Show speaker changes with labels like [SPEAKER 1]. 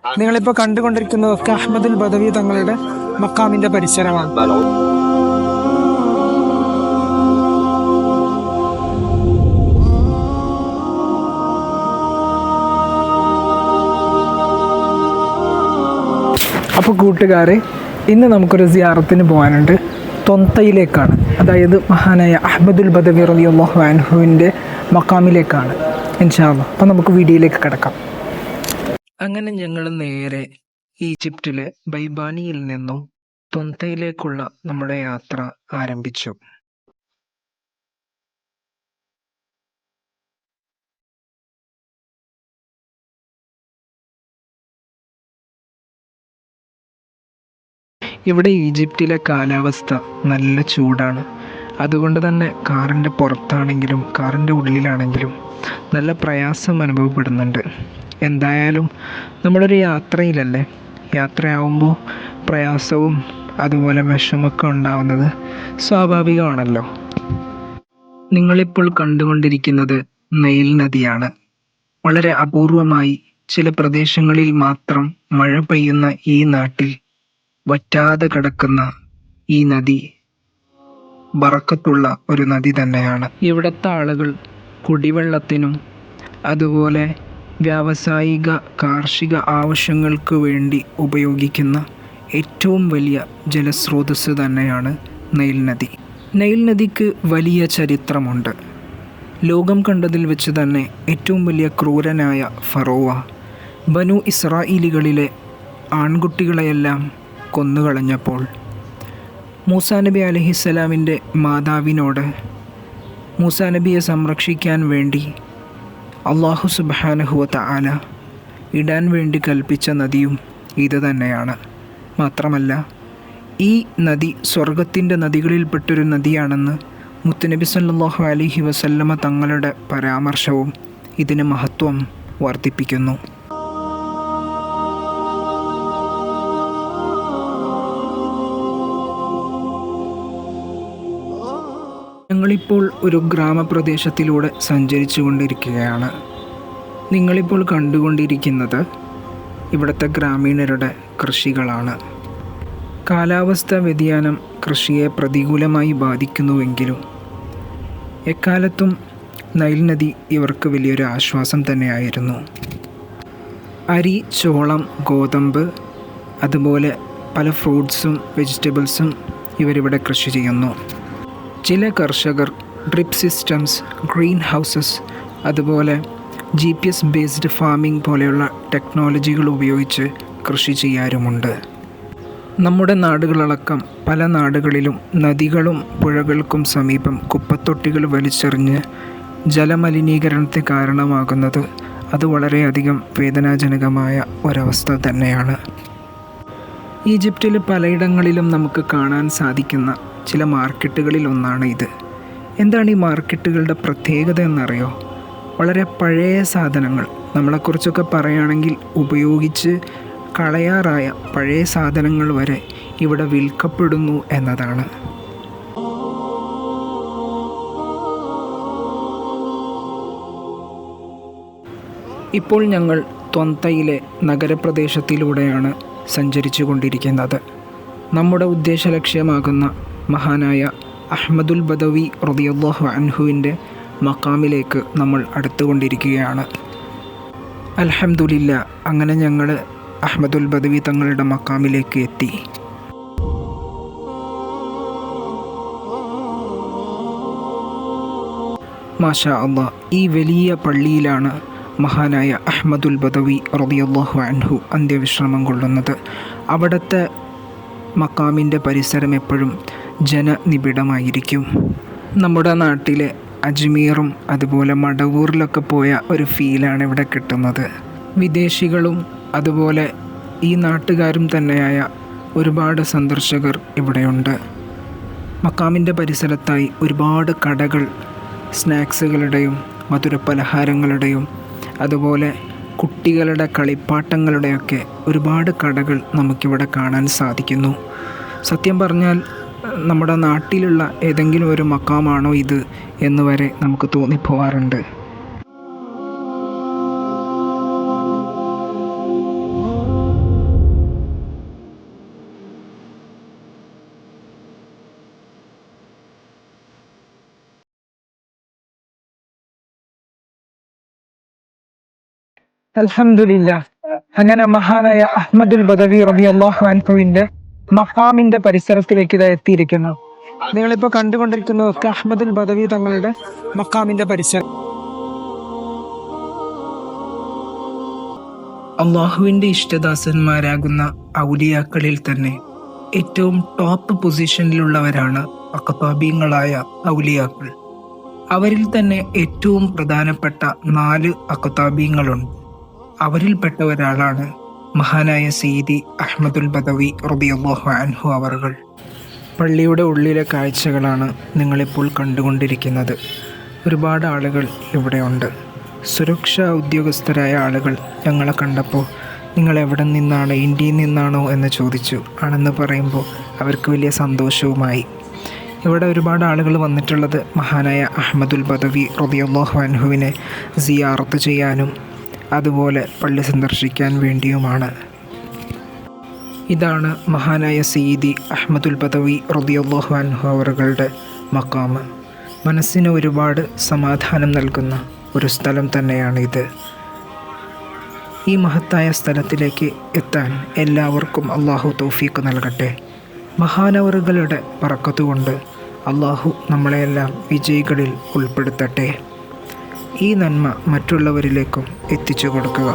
[SPEAKER 1] നിങ്ങളിപ്പോൾ കണ്ടുകൊണ്ടിരിക്കുന്നതൊക്കെ അഹ്മദുൽ ബദവി തങ്ങളുടെ മക്കാമിന്റെ പരിസരമാണ്. അപ്പോൾ കൂട്ടുകാരെ, ഇന്ന് നമുക്കൊരു സിയാറത്തിന് പോകാനുണ്ട്. തൊന്തയിലേക്കാണ്, അതായത് മഹാനായ അഹ്മദുൽ ബദവി റളിയല്ലാഹു അൻഹുവിൻ്റെ മക്കാമിലേക്കാണ് ഇൻഷാ അല്ലാഹ്. അപ്പോൾ നമുക്ക് വീഡിയോയിലേക്ക് കിടക്കാം. അങ്ങനെ ഞങ്ങൾ നേരെ ഈജിപ്തിലെ ബൈബാനിയിൽ നിന്നും തൊന്തയിലേക്കുള്ള നമ്മുടെ യാത്ര ആരംഭിച്ചു. ഇവിടെ ഈജിപ്തിലെ കാലാവസ്ഥ നല്ല ചൂടാണ്. അതുകൊണ്ട് തന്നെ കാറിൻ്റെ പുറത്താണെങ്കിലും കാറിൻ്റെ ഉള്ളിലാണെങ്കിലും നല്ല പ്രയാസം അനുഭവപ്പെടുന്നുണ്ട്. എന്തായാലും നമ്മളൊരു യാത്രയിലല്ലേ, യാത്രയാവുമ്പോൾ പ്രയാസവും അതുപോലെ വിഷമൊക്കെ ഉണ്ടാവുന്നത് സ്വാഭാവികമാണല്ലോ. നിങ്ങളിപ്പോൾ കണ്ടുകൊണ്ടിരിക്കുന്നത് നൈൽ നദിയാണ്. വളരെ അപൂർവമായി ചില പ്രദേശങ്ങളിൽ മാത്രം മഴ പെയ്യുന്ന ഈ നാട്ടിൽ വറ്റാതെ കിടക്കുന്ന ഈ നദി ബറക്കത്തുള്ള ഒരു നദി തന്നെയാണ്. ഇവിടുത്തെ ആളുകൾ കുടിവെള്ളത്തിനും അതുപോലെ വ്യാവസായിക കാർഷിക ആവശ്യങ്ങൾക്ക് വേണ്ടി ഉപയോഗിക്കുന്ന ഏറ്റവും വലിയ ജലസ്രോതസ്സ് തന്നെയാണ് നൈൽ നദി. നൈൽ നദിക്ക് വലിയ ചരിത്രമുണ്ട്. ലോകം കണ്ടതിൽ വെച്ച് തന്നെ ഏറ്റവും വലിയ ക്രൂരനായ ഫറോവ ബനു ഇസ്രായേലികളിലെ ആൺകുട്ടികളെയെല്ലാം കൊന്നുകളഞ്ഞപ്പോൾ മൂസാ നബി അലൈഹിസ്സലാമിൻ്റെ മാതാവിനോട് മൂസാ നബിയെ സംരക്ഷിക്കാൻ വേണ്ടി അല്ലാഹു സുബ്ഹാനഹു വ തആല ഇടാൻ വേണ്ടി കൽപ്പിച്ച നദിയും ഇത് തന്നെയാണ്. മാത്രമല്ല, ഈ നദി സ്വർഗത്തിൻ്റെ നദികളിൽപ്പെട്ടൊരു നദിയാണെന്ന് മുത്തുനബി സല്ലല്ലാഹു അലൈഹി വസല്ലമ തങ്ങളുടെ പരാമർശവും ഇതിന് മഹത്വം വർദ്ധിപ്പിക്കുന്നു. ഞങ്ങളിപ്പോൾ ഒരു ഗ്രാമപ്രദേശത്തിലൂടെ സഞ്ചരിച്ചു കൊണ്ടിരിക്കുകയാണ്. നിങ്ങളിപ്പോൾ കണ്ടുകൊണ്ടിരിക്കുന്നത് ഇവിടുത്തെ ഗ്രാമീണരുടെ കൃഷികളാണ്. കാലാവസ്ഥാ വ്യതിയാനം കൃഷിയെ പ്രതികൂലമായി ബാധിക്കുന്നുവെങ്കിലും എക്കാലത്തും നൈൽ നദി ഇവർക്ക് വലിയൊരു ആശ്വാസം തന്നെയായിരുന്നു. അരി, ചോളം, ഗോതമ്പ് അതുപോലെ പല ഫ്രൂട്ട്സും വെജിറ്റബിൾസും ഇവരിവിടെ കൃഷി ചെയ്യുന്നു. ചില കർഷകർ ഡ്രിപ്പ് സിസ്റ്റംസ്, ഗ്രീൻ ഹൗസസ് അതുപോലെ GPS ബേസ്ഡ് ഫാമിംഗ് പോലെയുള്ള ടെക്നോളജികൾ ഉപയോഗിച്ച് കൃഷി ചെയ്യാറുമുണ്ട്. നമ്മുടെ നാടുകളടക്കം പല നാടുകളിലും നദികളും പുഴകൾക്കും സമീപം കുപ്പത്തൊട്ടികൾ വലിച്ചെറിഞ്ഞ് ജലമലിനീകരണത്തിന് കാരണമാകുന്നത് അത് വളരെയധികം വേദനാജനകമായ ഒരവസ്ഥ തന്നെയാണ്. ഈജിപ്തിൽ പലയിടങ്ങളിലും നമുക്ക് കാണാൻ സാധിക്കുന്ന ചില മാർക്കറ്റുകളിൽ ഒന്നാണ് ഇത്. എന്താണ് ഈ മാർക്കറ്റുകളുടെ പ്രത്യേകത എന്നറിയോ? വളരെ പഴയ സാധനങ്ങൾ, നമ്മളെക്കുറിച്ചൊക്കെ പറയുകയാണെങ്കിൽ ഉപയോഗിച്ച് കളയാറായ പഴയ സാധനങ്ങൾ വരെ ഇവിടെ വിൽക്കപ്പെടുന്നു എന്നതാണ്. ഇപ്പോൾ ഞങ്ങൾ ത്വന്തയിലെ നഗരപ്രദേശത്തിലൂടെയാണ് സഞ്ചരിച്ചു കൊണ്ടിരിക്കുന്നത്. നമ്മുടെ ഉദ്ദേശലക്ഷ്യമാകുന്ന മഹാനായ അഹ്മദുൽ ബദവി റളിയല്ലാഹു അൻഹുവിൻ്റെ മക്കാമിലേക്ക് നമ്മൾ അടുത്തുകൊണ്ടിരിക്കുകയാണ്. അൽഹംദുലില്ലാ, അങ്ങനെ ഞങ്ങൾ അഹ്മദുൽ ബദവി തങ്ങളുടെ മക്കാമിലേക്ക് എത്തി. മാഷാ അല്ലാഹ്, ഈ വലിയ പള്ളിയിലാണ് മഹാനായ അഹ്മദുൽ ബദവി റളിയല്ലാഹു അൻഹു അന്ത്യവിശ്രമം കൊള്ളുന്നത്. അവിടുത്തെ മക്കാമിൻ്റെ പരിസരം എപ്പോഴും ജനനിബിഡമായിരിക്കും. നമ്മുടെ നാട്ടിലെ അജ്മീറും അതുപോലെ മടവൂരിലൊക്കെ പോയ ഒരു ഫീലാണ് ഇവിടെ കിട്ടുന്നത്. വിദേശികളും അതുപോലെ ഈ നാട്ടുകാരും തന്നെയായ ഒരുപാട് സന്ദർശകർ ഇവിടെയുണ്ട്. മക്കാമിൻ്റെ പരിസരത്തായി ഒരുപാട് കടകൾ, സ്നാക്സുകളുടെയും മധുരപലഹാരങ്ങളുടെയും അതുപോലെ കുട്ടികളുടെ കളിപ്പാട്ടങ്ങളുടെയൊക്കെ ഒരുപാട് കടകൾ നമുക്കിവിടെ കാണാൻ സാധിക്കുന്നു. സത്യം പറഞ്ഞാൽ നമ്മുടെ നാട്ടിലുള്ള ഏതെങ്കിലും ഒരു മക്കാമാണോ ഇത് എന്ന് വരെ നമുക്ക് തോന്നിപ്പോവാറുണ്ട്. അൽഹംദുലില്ലാ. അങ്ങനെ മഹാനായ അഹ്മദുൽ ബദവി റളിയല്ലാഹു അൻഹുവിന്റെ മഖാമിന്റെ പരിസരത്തിലേക്ക് ഇത് എത്തിയിരിക്കുന്നു. നിങ്ങളിപ്പോൾ കണ്ടുകൊണ്ടിരിക്കുന്നതൊക്കെ അഹ്മദുൽ ബദവി തങ്ങളുടെ മഖാമിന്റെ പരിസരം. അള്ളാഹുവിന്റെ ഇഷ്ടദാസന്മാരാകുന്ന ഔലിയാക്കളിൽ തന്നെ ഏറ്റവും ടോപ്പ് പൊസിഷനിലുള്ളവരാണ് അഖ്താബീങ്ങളായ ഔലിയാക്കൾ. അവരിൽ തന്നെ ഏറ്റവും പ്രധാനപ്പെട്ട 4 അഖ്താബീങ്ങളുണ്ട്. അവരിൽപ്പെട്ട ഒരാളാണ് മഹാനായ സയ്യിദി അഹ്മദുൽ ബദവി റളിയല്ലാഹു അൻഹു അവർകൾ. പള്ളിയുടെ ഉള്ളിലെ കാഴ്ചകളാണ് നിങ്ങളിപ്പോൾ കണ്ടുകൊണ്ടിരിക്കുന്നത്. ഒരുപാട് ആളുകൾ ഇവിടെയുണ്ട്. സുരക്ഷാ ഉദ്യോഗസ്ഥരായ ആളുകൾ ഞങ്ങളെ കണ്ടപ്പോൾ നിങ്ങൾ എവിടെ നിന്നാണ്, ഇന്ത്യയിൽ നിന്നാണോ എന്ന് ചോദിച്ചു. ആണെന്ന് പറയുമ്പോൾ അവർക്ക് വലിയ സന്തോഷവുമായി. ഇവിടെ ഒരുപാട് ആളുകൾ വന്നിട്ടുള്ളത് മഹാനായ അഹ്മദുൽ ബദവി റളിയല്ലാഹു അൻഹുവിനെ സിയാറത്ത് ചെയ്യാനും അതുപോലെ പള്ളി സന്ദർശിക്കാൻ വേണ്ടിയുമാണ്. ഇതാണ് മഹാനായ സയ്യിദി അഹ്മദുൽ ബദവി റളിയല്ലാഹു അൻഹു അവരുടെ മഖാം. മനസ്സിന് ഒരുപാട് സമാധാനം നൽകുന്ന ഒരു സ്ഥലം തന്നെയാണിത്. ഈ മഹത്തായ സ്ഥലത്തിലേക്ക് എത്താൻ എല്ലാവർക്കും അള്ളാഹു തൗഫീഖ് നൽകട്ടെ. മഹാനവറുകളുടെ ബറക്കത്തുകൊണ്ട് അള്ളാഹു നമ്മളെല്ലാം വിജയികളിൽ ഉൾപ്പെടുത്തട്ടെ. ഈ നന്മ മറ്റുള്ളവരിലേക്കും എത്തിച്ചു കൊടുക്കുക.